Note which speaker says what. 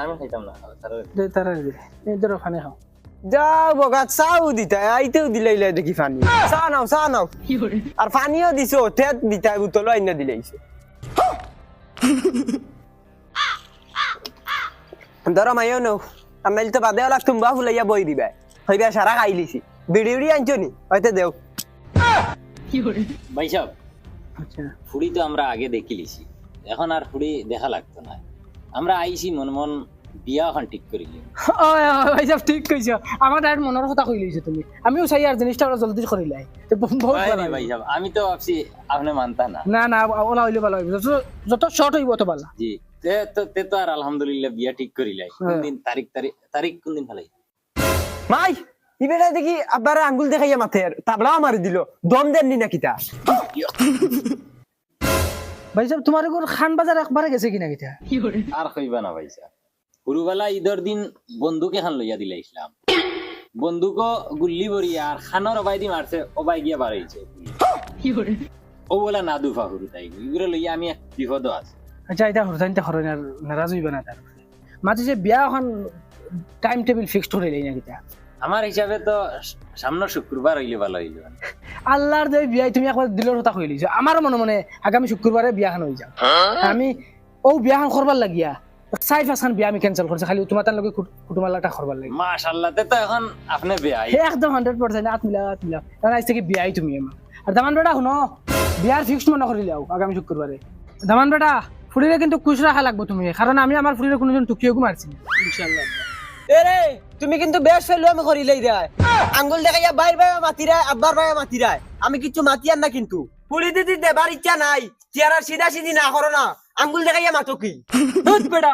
Speaker 1: আমি খাইতাম না
Speaker 2: দে তারা দে এই ধরো পানি খাও
Speaker 3: যাও বগা চাও দিতা আইতেও দিলাইলে দেখি পানি চা নাও আর পানিও দিছো তেত দিতা বোতল আইনা দিলাইছো ধরো মাইও নাও আমি তো বাদে ওলা তুমবা ফুলাইয়া বই দিবা হইবা সারা খাইলিছি বিড়ি বিড়ি আনছো নি হয়তো দেও
Speaker 1: ভাই সাহেব
Speaker 2: আচ্ছা
Speaker 1: ফুড়ি তো আমরা আগে দেখি লিছি এখন আর ফুড়ি দেখা লাগতো না আমরা আইছি মন মন বিয়া এখন ঠিক করিলি
Speaker 2: ওই ভাই সব ঠিক কইছো আমার ডাইরেক্ট মনের কথা কই লইছো তুমি আমিও চাই আর জিনিসটা ওরা জলদি করিলাই তো বহুত ভালো
Speaker 1: ভাই সাহেব আমি তো ভাবছি আপনি মানতা না
Speaker 2: না না ওলা হইলে ভালো হইবে যত শর্ট হইব তো ভালো
Speaker 1: জি তে তো আর আলহামদুলিল্লাহ বিয়া ঠিক করিলাই কোন দিন তারিখ কোন দিন ফেলাই
Speaker 3: মাই ইবেটা দেখি আব্বার আঙ্গুল দেখাইয়া মাথের তাবলা মারি দিল দম দেননি নাকি তা
Speaker 2: ভাই সাহেব তোমার ঘর খান বাজার একবারে গেছে কিনা কিটা
Speaker 1: আর কইবা না ভাই সাহেব পুরুবেলা ঈদের দিন বন্দুক এখন লইয়া দিলা ইসলাম বন্দুক গুল্লি ভরিয়া আর খানোর অবাই দি মারছে অবাই গিয়া বাড়াইছে ও বলা না দুফা হুরু তাই এগুলো লইয়া আমি এক বিপদ আছে
Speaker 2: আচ্ছা এটা হরজাইনটা হরন আর নারাজ হইবে না তার মাঝে যে বিয়া এখন টাইম টেবিল ফিক্সড হয়ে নাই না কিটা
Speaker 1: আমার হিসাবে তো সামনের শুক্রবার হইলে ভালো হইল
Speaker 2: আল্লাহর দেই বিয়াই তুমি একবার দিলের কথা কই লইছো আমার মনে মনে আগামী শুক্রবারে বিয়াখান হই যাও আমি ও বিয়াখান করবার লাগিয়া সাইড ফাসান বিয়া আমি ক্যান্সেল করছে খালি তোমার তার লগে কুটুমালাটা করবার লাগি
Speaker 1: মাশাআল্লাহ তে তো এখন আপনি বিয়াই
Speaker 2: একদম 100% আত মিলা কারণ আজ থেকে বিয়াই তুমি আমার আর দামান বেটা শুনো বিয়ার ফিক্সড মনে করি লাও আগামী শুক্রবারে দামান বেটা ফুড়িরে কিন্তু খুশ রাখা লাগবে তুমি কারণ আমি আমার ফুড়িরে কোনোদিন টুকিও মারছি না ইনশাআল্লাহ
Speaker 3: এরে তুমি কিন্তু বেশ ফেলো আমি করিলাই রে আঙ্গুল দেখাইয়া বাইর ভাই মাতিরায় আব্বার ভাই মাতিরায় আমি কিছু মাতিয়ার না কিন্তু পুলি দিদি দেবার ইচ্ছা নাই চেয়ার সিধা সিধি না করো না আঙ্গুল দেখাইয়া মাতো কি
Speaker 2: বেটা